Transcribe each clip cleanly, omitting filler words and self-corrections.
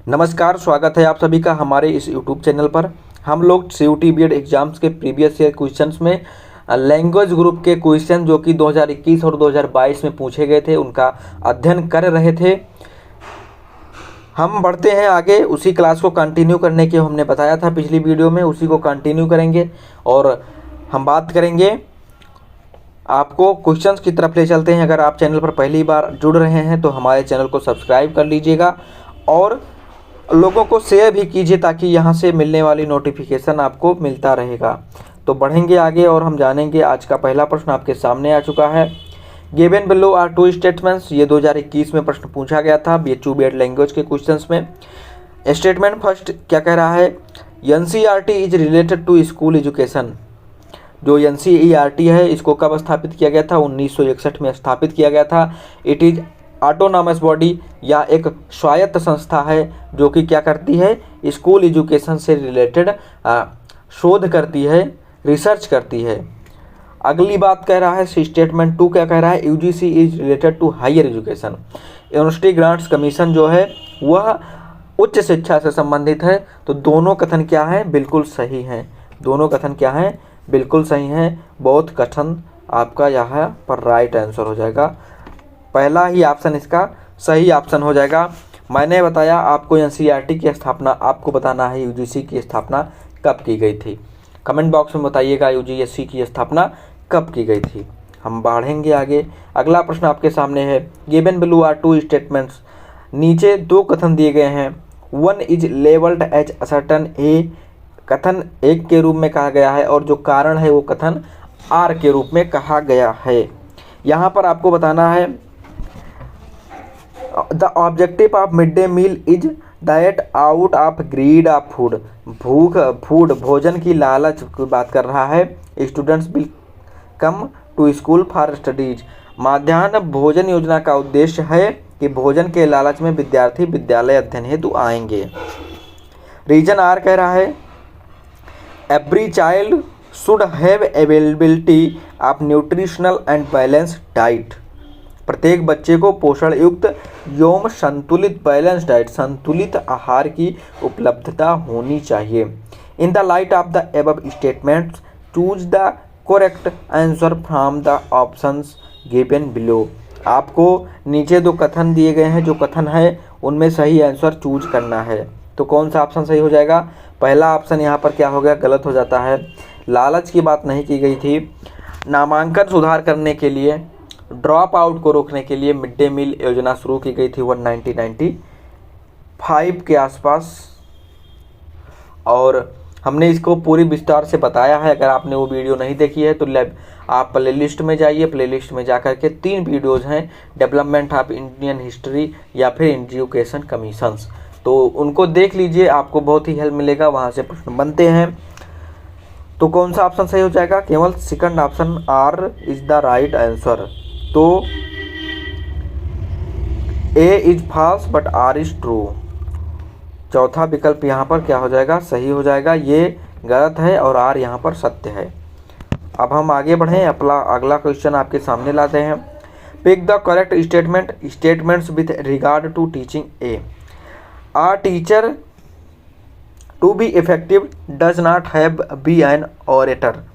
नमस्कार, स्वागत है आप सभी का हमारे इस यूट्यूब चैनल पर। हम लोग सीयूटी बीएड एग्जाम्स के प्रीवियस ईयर क्वेश्चंस में लैंग्वेज ग्रुप के क्वेश्चन जो कि 2021 और 2022 में पूछे गए थे उनका अध्ययन कर रहे थे। हम बढ़ते हैं आगे, उसी क्लास को कंटिन्यू करने के हमने बताया था पिछली वीडियो में, उसी को कंटिन्यू करेंगे और हम बात करेंगे, आपको क्वेश्चंस की तरफ ले चलते हैं। अगर आप चैनल पर पहली बार जुड़ रहे हैं तो हमारे चैनल को सब्सक्राइब कर लीजिएगा और लोगों को शेयर भी कीजिए ताकि यहाँ से मिलने वाली नोटिफिकेशन आपको मिलता रहेगा। तो बढ़ेंगे आगे और हम जानेंगे। आज का पहला प्रश्न आपके सामने आ चुका है। Given below are two statements, ये 2021 में प्रश्न पूछा गया था बीएचयू बीएड लैंग्वेज के क्वेश्चंस में। स्टेटमेंट फर्स्ट क्या कह रहा है, NCERT is related to school education. जो एनसीईआरटी है इसको कब स्थापित किया गया था, 1961 में स्थापित किया गया था। इट इज ऑटोनॉमस बॉडी, या एक स्वायत्त संस्था है जो कि क्या करती है, स्कूल एजुकेशन से रिलेटेड शोध करती है, रिसर्च करती है। अगली बात कह रहा है स्टेटमेंट 2 क्या कह रहा है, UGC is related to higher education. University grants commission जो है वह उच्च शिक्षा से संबंधित है। तो दोनों कथन क्या है, बिल्कुल सही हैं। दोनों कथन क्या हैं, बिल्कुल सही हैं। बहुत कथन आपका यहाँ पर राइट आंसर हो जाएगा। पहला ही ऑप्शन इसका सही ऑप्शन हो जाएगा। मैंने बताया आपको एनसीईआरटी की स्थापना, आपको बताना है यूजीसी की स्थापना कब की गई थी। कमेंट बॉक्स में बताइएगा यूजीसी की स्थापना कब की गई थी। हम बढ़ेंगे आगे। अगला प्रश्न आपके सामने है, given below are two statements. नीचे दो कथन दिए गए हैं। One is labelled as assertion A, कथन एक के रूप में कहा गया है और जो कारण है वो कथन आर के रूप में कहा गया है। यहाँ पर आपको बताना है the objective of mid day meal is diet out of greed of food. Food भोजन की लालच की बात कर रहा है। Students will come to school for studies. मध्याह्न भोजन योजना का उद्देश्य है कि भोजन के लालच में विद्यार्थी विद्यालय अध्ययन हेतु आएंगे। रीजन आर कह रहा है every child should have availability of nutritional and balance diet. प्रत्येक बच्चे को पोषण युक्त एवं संतुलित बैलेंस डाइट, संतुलित आहार की उपलब्धता होनी चाहिए। In the light of the above statements choose the correct answer from the options given below. आपको नीचे दो कथन दिए गए हैं, जो कथन है उनमें सही आंसर चूज करना है। तो कौन सा ऑप्शन सही हो जाएगा, पहला ऑप्शन यहाँ पर क्या हो गया, गलत हो जाता है। लालच की बात नहीं की गई थी। नामांकन सुधार करने के लिए, ड्रॉप आउट को रोकने के लिए मिड डे मील योजना शुरू की गई थी 1995 के आसपास, और हमने इसको पूरी विस्तार से बताया है। अगर आपने वो वीडियो नहीं देखी है तो आप प्लेलिस्ट में जाइए, प्लेलिस्ट में जाकर के 3 वीडियोज़ हैं, डेवलपमेंट ऑफ इंडियन हिस्ट्री या फिर एजुकेशन कमीशंस, तो उनको देख लीजिए, आपको बहुत ही हेल्प मिलेगा। वहाँ से प्रश्न बनते हैं। तो कौन सा ऑप्शन सही हो जाएगा, केवल second option R is the right answer. तो A is false but R is true. चौथा विकल्प यहाँ पर क्या हो जाएगा, सही हो जाएगा। ये गलत है और आर यहाँ पर सत्य है। अब हम आगे बढ़ें, अगला क्वेश्चन आपके सामने लाते हैं। Pick the correct statement, statements with regard to teaching a. A teacher to be effective does not have be an orator.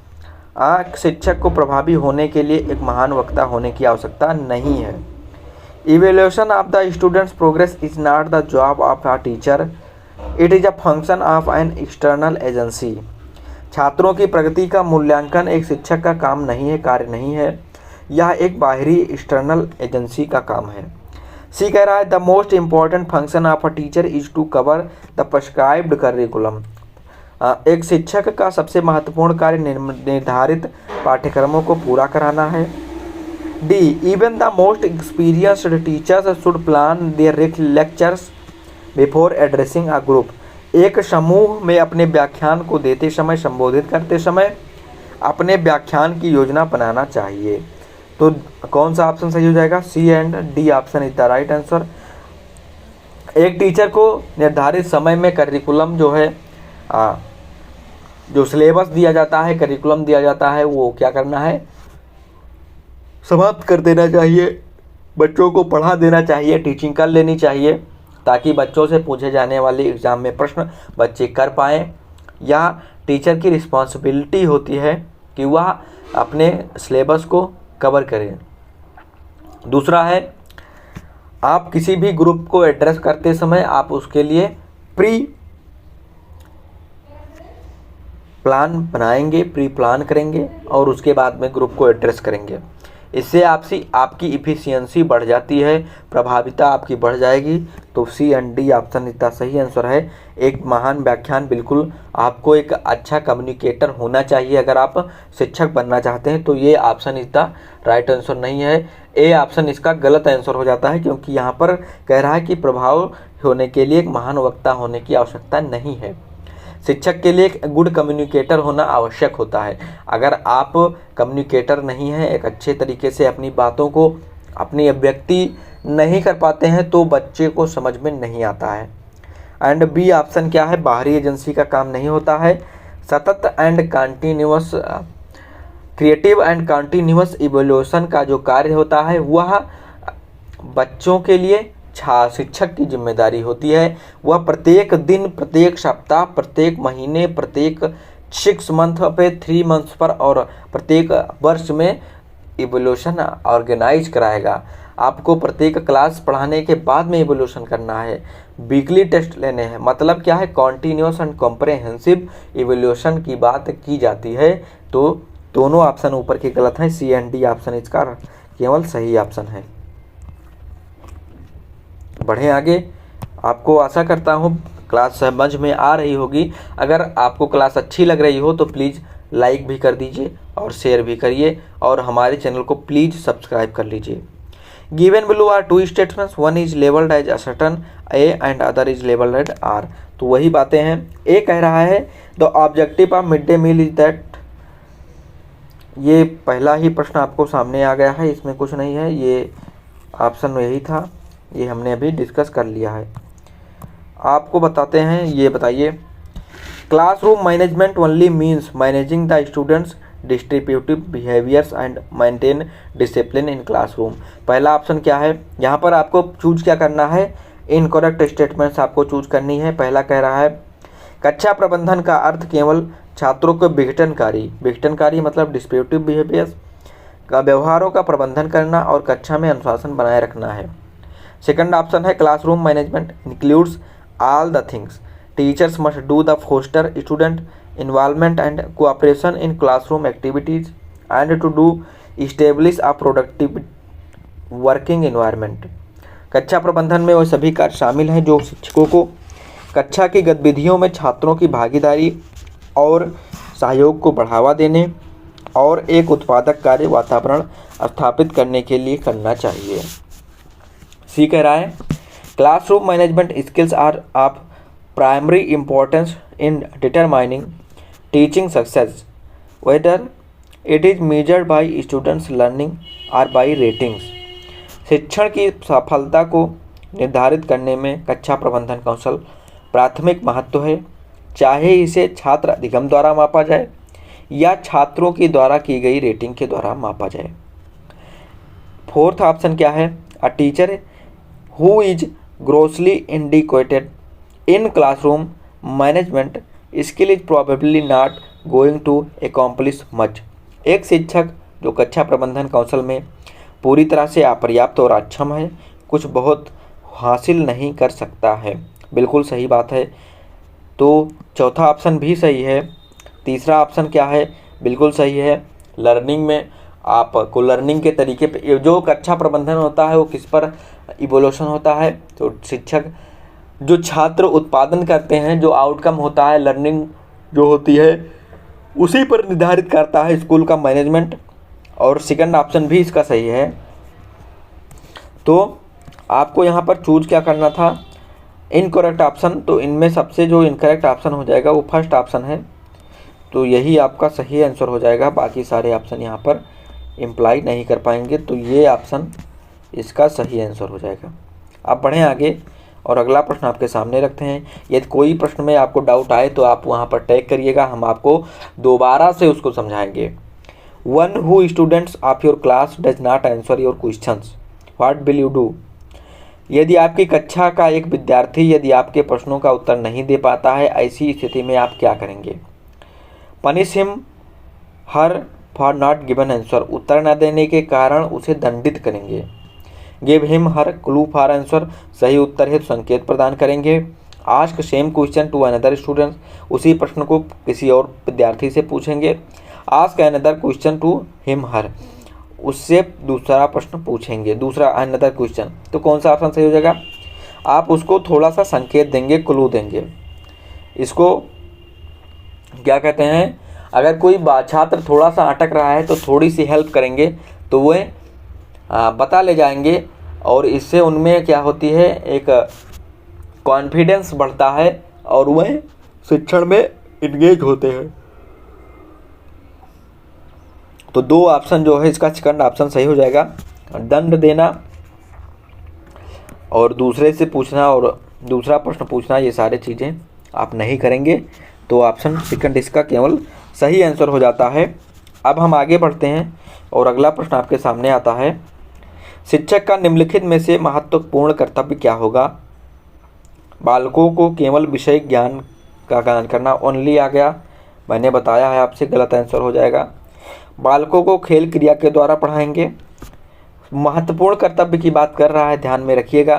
शिक्षक को प्रभावी होने के लिए एक महान वक्ता होने की आवश्यकता नहीं है। Evaluation of the students progress is not the job of a teacher, it is a function of an external agency. छात्रों की प्रगति का मूल्यांकन एक शिक्षक का काम नहीं है, कार्य नहीं है, यह एक बाहरी एक्सटर्नल एजेंसी का काम है। सी कह रहा है the most important function of a teacher is to cover the prescribed curriculum. एक शिक्षक का सबसे महत्वपूर्ण कार्य निर्धारित पाठ्यक्रमों को पूरा कराना है। D even the most experienced teachers should plan their lectures before addressing a group. एक समूह में अपने व्याख्यान को देते समय, संबोधित करते समय अपने व्याख्यान की योजना बनाना चाहिए। तो कौन सा ऑप्शन सही हो जाएगा, C and D option is the right answer. एक टीचर को निर्धारित समय में करिकुलम जो है, जो सिलेबस दिया जाता है, करिकुलम दिया जाता है, वो क्या करना है, समाप्त कर देना चाहिए। बच्चों को पढ़ा देना चाहिए, टीचिंग कर लेनी चाहिए ताकि बच्चों से पूछे जाने वाले एग्ज़ाम में प्रश्न बच्चे कर पाएँ। या टीचर की रिस्पॉन्सिबिलिटी होती है कि वह अपने सिलेबस को कवर करें। दूसरा है, आप किसी भी ग्रुप को एड्रेस करते समय आप उसके लिए प्री प्लान बनाएंगे, प्री प्लान करेंगे और उसके बाद में ग्रुप को एड्रेस करेंगे। इससे आपकी इफ़िशियंसी बढ़ जाती है, प्रभाविता आपकी बढ़ जाएगी। तो सी एंड डी ऑप्शन इसका सही आंसर है। एक महान व्याख्यान, बिल्कुल आपको एक अच्छा कम्युनिकेटर होना चाहिए अगर आप शिक्षक बनना चाहते हैं। तो ये ऑप्शन इसका राइट आंसर नहीं है, ए ऑप्शन इसका गलत आंसर हो जाता है, क्योंकि यहाँ पर कह रहा है कि प्रभाव होने के लिए एक महान वक्ता होने की आवश्यकता नहीं है। शिक्षक के लिए एक गुड कम्युनिकेटर होना आवश्यक होता है। अगर आप कम्युनिकेटर नहीं हैं, एक अच्छे तरीके से अपनी बातों को अपनी अभिव्यक्ति नहीं कर पाते हैं, तो बच्चे को समझ में नहीं आता है। एंड बी ऑप्शन क्या है, बाहरी एजेंसी का काम नहीं होता है। सतत and continuous creative and continuous evolution का जो कार्य होता है वह बच्चों के लिए शिक्षक की जिम्मेदारी होती है। वह प्रत्येक दिन, प्रत्येक सप्ताह, प्रत्येक महीने, प्रत्येक 6 मंथ पे, 3 मंथ्स पर और प्रत्येक वर्ष में इवोल्यूशन ऑर्गेनाइज कराएगा। आपको प्रत्येक क्लास पढ़ाने के बाद में इवोल्यूशन करना है, वीकली टेस्ट लेने हैं। मतलब क्या है, कॉन्टीन्यूस एंड कॉम्प्रहेंसिव इवोल्यूशन की बात की जाती है। तो दोनों ऑप्शन ऊपर के गलत हैं, सी एंड डी ऑप्शन इसका केवल सही ऑप्शन है। बढ़ें आगे। आपको आशा करता हूँ क्लास समझ में आ रही होगी। अगर आपको क्लास अच्छी लग रही हो तो प्लीज़ लाइक भी कर दीजिए और शेयर भी करिए और हमारे चैनल को प्लीज़ सब्सक्राइब कर लीजिए। Given below are 2 statements, one is labelled as assertion A and other is labelled as R. तो वही बातें हैं। ए कह रहा है the objective of mid day meal is that. ये पहला ही प्रश्न आपको सामने आ गया है, इसमें कुछ नहीं है, ये ऑप्शन में यही था, ये हमने अभी डिस्कस कर लिया है। आपको बताते हैं, ये बताइए, classroom management only means managing the students distributive behaviours and maintain discipline in classroom. पहला ऑप्शन क्या है, यहाँ पर आपको चूज क्या करना है, इनकरेक्ट स्टेटमेंट्स आपको चूज करनी है। पहला कह रहा है कक्षा प्रबंधन का अर्थ केवल छात्रों को विघटनकारी मतलब डिस्ट्रीब्यूटिव बिहेवियर्स का व्यवहारों का प्रबंधन करना और कक्षा में अनुशासन बनाए रखना है। सेकंड ऑप्शन है classroom management includes all the things teachers must do the foster student involvement and cooperation in classroom activities and to do establish a productive working environment. कक्षा प्रबंधन में वो सभी कार्य शामिल हैं जो शिक्षकों को कक्षा की गतिविधियों में छात्रों की भागीदारी और सहयोग को बढ़ावा देने और एक उत्पादक कार्य वातावरण स्थापित करने के लिए करना चाहिए। सी कह रहा है classroom management skills are of primary importance in determining teaching success whether it is measured by students learning और बाय रेटिंग्स। शिक्षण की सफलता को निर्धारित करने में कक्षा प्रबंधन कौशल प्राथमिक महत्व है, चाहे इसे छात्र अधिगम द्वारा मापा जाए या छात्रों की द्वारा की गई रेटिंग के द्वारा मापा जाए। फोर्थ ऑप्शन क्या है, a teacher who is grossly inadequate in classroom management skill is probably not going to accomplish much. एक शिक्षक जो कक्षा प्रबंधन कौशल में पूरी तरह से अपर्याप्त और अक्षम है, कुछ बहुत हासिल नहीं कर सकता है। बिल्कुल सही बात है। तो चौथा ऑप्शन भी सही है। तीसरा ऑप्शन क्या है, बिल्कुल सही है। लर्निंग में आपको लर्निंग के तरीके पे जो कक्षा प्रबंधन होता है वो किस पर इवोल्यूशन होता है, तो शिक्षक जो छात्र उत्पादन करते हैं, जो आउटकम होता है, लर्निंग जो होती है उसी पर निर्धारित करता है स्कूल का मैनेजमेंट। और सेकंड ऑप्शन भी इसका सही है। तो आपको यहाँ पर चूज क्या करना था, इनकरेक्ट ऑप्शन। तो इनमें सबसे जो इनकरेक्ट ऑप्शन हो जाएगा वो फर्स्ट ऑप्शन है, तो यही आपका सही आंसर हो जाएगा। बाकी सारे ऑप्शन यहाँ पर इम्प्लाई नहीं कर पाएंगे, तो ये ऑप्शन इसका सही आंसर हो जाएगा। आप बढ़ें आगे और अगला प्रश्न आपके सामने रखते हैं। यदि कोई प्रश्न में आपको डाउट आए तो आप वहाँ पर टैग करिएगा, हम आपको दोबारा से उसको समझाएंगे। One who students of your class does not answer your questions, what will you do. यदि आपकी कक्षा का एक विद्यार्थी यदि आपके प्रश्नों का उत्तर नहीं दे पाता है, ऐसी स्थिति में आप क्या करेंगे? Punish him her for not given answer, उत्तर न देने के कारण उसे दंडित करेंगे। Give him her clue for answer, सही उत्तर हेतु संकेत प्रदान करेंगे। Ask same question to another student, उसी प्रश्न को किसी और विद्यार्थी से पूछेंगे। Ask another question to him her, उससे दूसरा प्रश्न पूछेंगे, दूसरा अनदर क्वेश्चन। तो कौन सा ऑप्शन सही हो जाएगा? आप उसको थोड़ा सा संकेत देंगे, क्लू देंगे। इसको क्या कहते हैं? अगर कोई छात्र थोड़ा सा अटक रहा है तो थोड़ी सी हेल्प करेंगे तो वह बता ले जाएंगे, और इससे उनमें क्या होती है, एक कॉन्फिडेंस बढ़ता है और वह शिक्षण में इंगेज होते हैं। तो दो ऑप्शन जो है इसका सेकंड ऑप्शन सही हो जाएगा। दंड देना और दूसरे से पूछना और दूसरा प्रश्न पूछना, ये सारी चीज़ें आप नहीं करेंगे, तो ऑप्शन सेकंड इसका केवल सही आंसर हो जाता है। अब हम आगे बढ़ते हैं और अगला प्रश्न आपके सामने आता है। शिक्षक का निम्नलिखित में से महत्वपूर्ण कर्तव्य क्या होगा? बालकों को केवल विषय ज्ञान का गान करना, ओनली आ गया, मैंने बताया है आपसे, गलत आंसर हो जाएगा। बालकों को खेल क्रिया के द्वारा पढ़ाएंगे। महत्वपूर्ण कर्तव्य की बात कर रहा है, ध्यान में रखिएगा,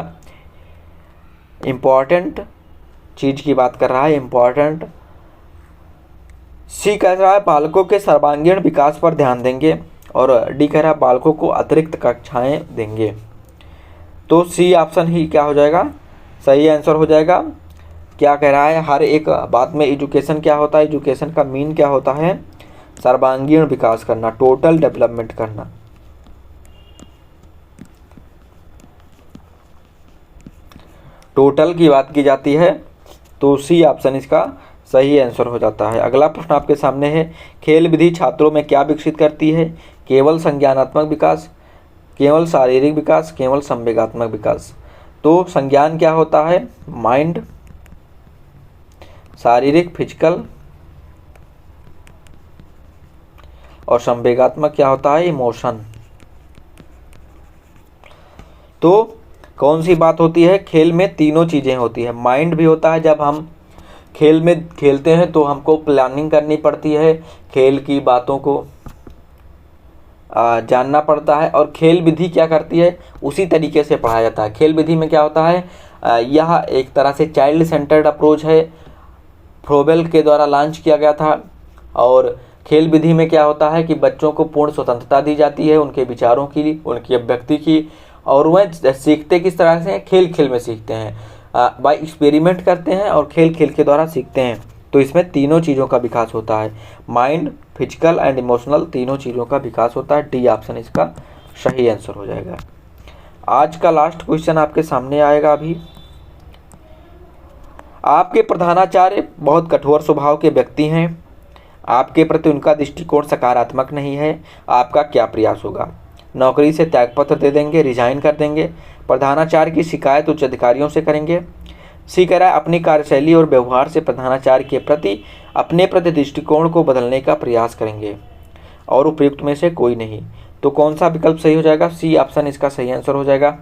इम्पॉर्टेंट चीज की बात कर रहा है, इम्पॉर्टेंट। सी कह रहा है बालकों के सर्वांगीण विकास पर ध्यान देंगे, और डी कह रहा है बालकों को अतिरिक्त कक्षाएं देंगे। तो सी ऑप्शन ही क्या हो जाएगा? सही आंसर हो जाएगा। क्या कह रहा है? हर एक बात में एजुकेशन क्या होता है, एजुकेशन का मीन क्या होता है? सर्वांगीण विकास करना, टोटल डेवलपमेंट करना। टोटल की बात की जाती है, तो सी ऑप्शन इसका सही आंसर हो जाता है। अगला प्रश्न आपके सामने है। खेल विधि छात्रों में क्या विकसित करती है? केवल संज्ञानात्मक विकास, केवल शारीरिक विकास, केवल संवेगात्मक विकास। तो संज्ञान क्या होता है? माइंड, शारीरिक फिजिकल, और संवेगात्मक क्या होता है? इमोशन। तो कौन सी बात होती है? खेल में तीनों चीजें होती है। माइंड भी होता है, जब हम खेल में खेलते हैं तो हमको प्लानिंग करनी पड़ती है, खेल की बातों को जानना पड़ता है, और खेल विधि क्या करती है, उसी तरीके से पढ़ाया जाता है। खेल विधि में क्या होता है, यह एक तरह से चाइल्ड सेंटर्ड अप्रोच है, फ्रोबेल के द्वारा लॉन्च किया गया था। और खेल विधि में क्या होता है कि बच्चों को पूर्ण स्वतंत्रता दी जाती है, उनके विचारों की, उनकी अभिव्यक्ति की, और वह सीखते किस तरह से? खेल खेल में सीखते हैं, बाय एक्सपेरिमेंट करते हैं और खेल खेल के द्वारा सीखते हैं। तो इसमें तीनों चीज़ों का विकास होता है, माइंड, फिजिकल एंड इमोशनल, तीनों चीज़ों का विकास होता है। डी ऑप्शन इसका सही आंसर हो जाएगा। आज का लास्ट क्वेश्चन आपके सामने आएगा अभी। आपके प्रधानाचार्य बहुत कठोर स्वभाव के व्यक्ति हैं, आपके प्रति उनका दृष्टिकोण सकारात्मक नहीं है, आपका क्या प्रयास होगा? नौकरी से त्यागपत्र दे देंगे, रिजाइन कर देंगे, प्रधानाचार्य की शिकायत उच्च अधिकारियों से करेंगे। सी कह रहा है अपनी कार्यशैली और व्यवहार से प्रधानाचार्य के प्रति अपने प्रति दृष्टिकोण को बदलने का प्रयास करेंगे, और उपयुक्त में से कोई नहीं। तो कौन सा विकल्प सही हो जाएगा? सी ऑप्शन इसका सही आंसर हो जाएगा।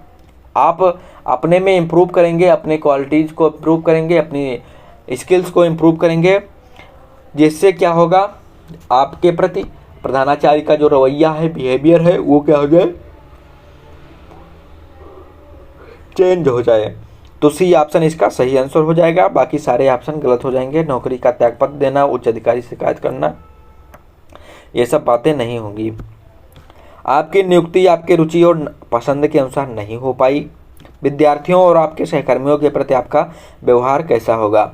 आप अपने में इम्प्रूव करेंगे, अपने क्वालिटीज़ को इम्प्रूव करेंगे, अपनी स्किल्स को इम्प्रूव करेंगे, जिससे क्या होगा, आपके प्रति प्रधानाचार्य का जो रवैया है, बिहेवियर है, वो क्या हो जाए? चेंज हो जाए। तो सी ऑप्शन इसका सही आंसर हो जाएगा, बाकी सारे ऑप्शन गलत हो जाएंगे। नौकरी का त्यागपत्र देना, उच्च अधिकारी से शिकायत करना, ये सब बातें नहीं होंगी। आपकी नियुक्ति आपके रुचि और पसंद के अनुसार नहीं हो पाई। विद्यार्थियों और आपके सहकर्मियों के प्रति आपका व्यवहार कैसा होगा?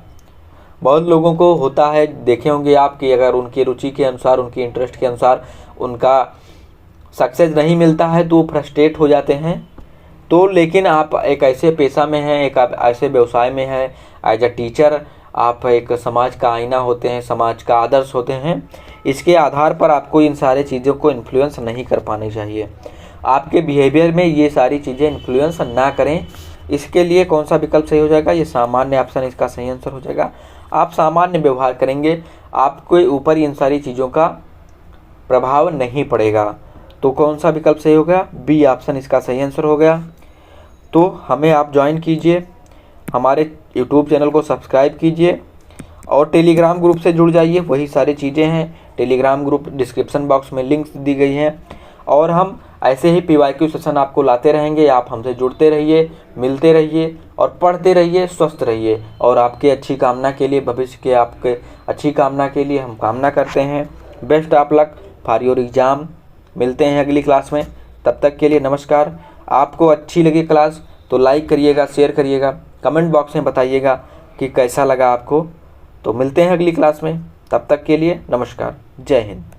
बहुत लोगों को होता है, देखे होंगे आप, कि अगर उनकी रुचि के अनुसार, उनकी इंटरेस्ट के अनुसार उनका सक्सेस नहीं मिलता है तो वो फ्रस्ट्रेट हो जाते हैं। तो लेकिन आप एक ऐसे पेशा में हैं, एक ऐसे व्यवसाय में हैं, एज अ टीचर आप एक समाज का आईना होते हैं, समाज का आदर्श होते हैं। इसके आधार पर आपको इन सारी चीज़ों को इन्फ्लुएंस नहीं कर पानी चाहिए। आपके बिहेवियर में ये सारी चीज़ें इन्फ्लुएंस ना करें। इसके लिए कौन सा विकल्प सही हो जाएगा? ये सामान्य ऑप्शन इसका सही आंसर हो जाएगा। आप सामान्य व्यवहार करेंगे, आपके ऊपर इन सारी चीज़ों का प्रभाव नहीं पड़ेगा। तो कौन सा विकल्प सही हो गया? बी ऑप्शन इसका सही आंसर हो गया। तो हमें आप ज्वाइन कीजिए, हमारे यूट्यूब चैनल को सब्सक्राइब कीजिए और टेलीग्राम ग्रुप से जुड़ जाइए। वही सारी चीज़ें हैं, टेलीग्राम ग्रुप डिस्क्रिप्शन बॉक्स में लिंक्स दी गई हैं और हम ऐसे ही PYQ सेशन आपको लाते रहेंगे। आप हमसे जुड़ते रहिए, मिलते रहिए और पढ़ते रहिए, स्वस्थ रहिए और आपके अच्छी कामना के लिए, भविष्य के आपके अच्छी कामना के लिए हम कामना करते हैं। Best of luck for your exam. मिलते हैं अगली क्लास में, तब तक के लिए नमस्कार। आपको अच्छी लगी क्लास तो लाइक करिएगा, शेयर करिएगा, कमेंट बॉक्स में बताइएगा कि कैसा लगा आपको। तो मिलते हैं अगली क्लास में, तब तक के लिए नमस्कार, जय हिंद।